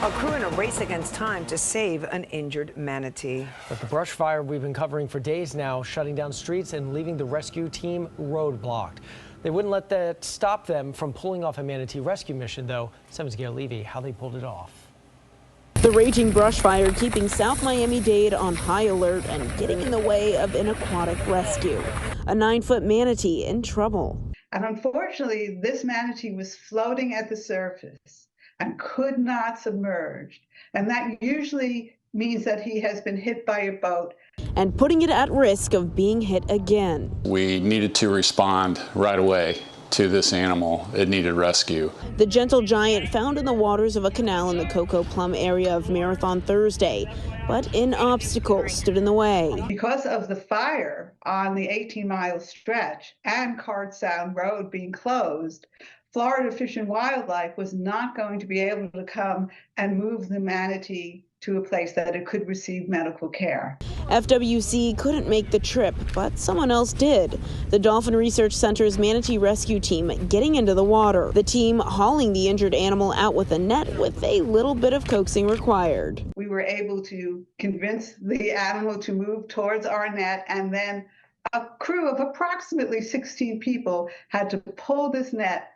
A crew in a race against time to save an injured manatee. But the brush fire we've been covering for days now, shutting down streets and leaving the rescue team roadblocked. They wouldn't let that stop them from pulling off a manatee rescue mission, though. 7's Gail Levy, how they pulled it off. The raging brush fire keeping South Miami-Dade on high alert and getting in the way of an aquatic rescue. A 9-foot manatee in trouble. And unfortunately, this manatee was floating at the surface and could not submerge. And that usually means that he has been hit by a boat. And putting it at risk of being hit again. We needed to respond right away to this animal. It needed rescue. The gentle giant found in the waters of a canal in the Cocoa Plum area of Marathon Thursday, but an obstacle stood in the way. Because of the fire on the 18-mile stretch and Card Sound Road being closed, Florida Fish and Wildlife was not going to be able to come and move the manatee to a place that it could receive medical care. FWC couldn't make the trip, but someone else did. The Dolphin Research Center's manatee rescue team getting into the water. The team hauling the injured animal out with a net with a little bit of coaxing required. We were able to convince the animal to move towards our net, and then a crew of approximately 16 people had to pull this net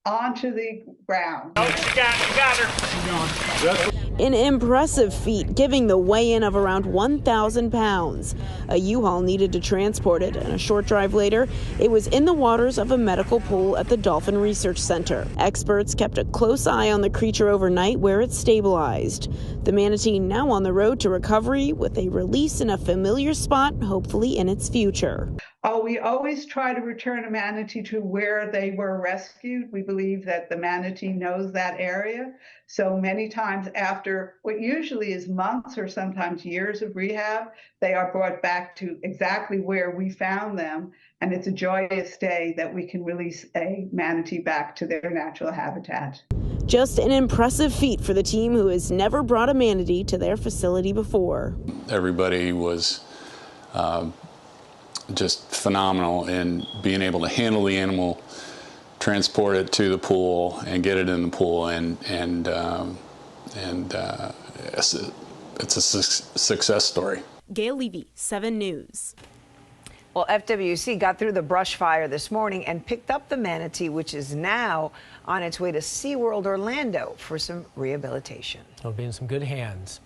onto the ground. Oh, you got her. An impressive feat, giving the weigh-in of around 1,000 pounds. A U-Haul needed to transport it, and a short drive later, it was in the waters of a medical pool at the Dolphin Research Center. Experts kept a close eye on the creature overnight, where it stabilized. The manatee now on the road to recovery with a release in a familiar spot, hopefully in its future. Oh, we always try to return a manatee to where they were rescued. We believe that the manatee knows that area. So many times after what usually is months or sometimes years of rehab, they are brought back to exactly where we found them. And it's a joyous day that we can release a manatee back to their natural habitat. Just an impressive feat for the team who has never brought a manatee to their facility before. Everybody was just phenomenal in being able to handle the animal, transport it to the pool, and get it in the pool, and it's a success story. Gail Levy, 7 News. Well, FWC got through the brush fire this morning and picked up the manatee, which is now on its way to SeaWorld Orlando for some rehabilitation. It'll be in some good hands.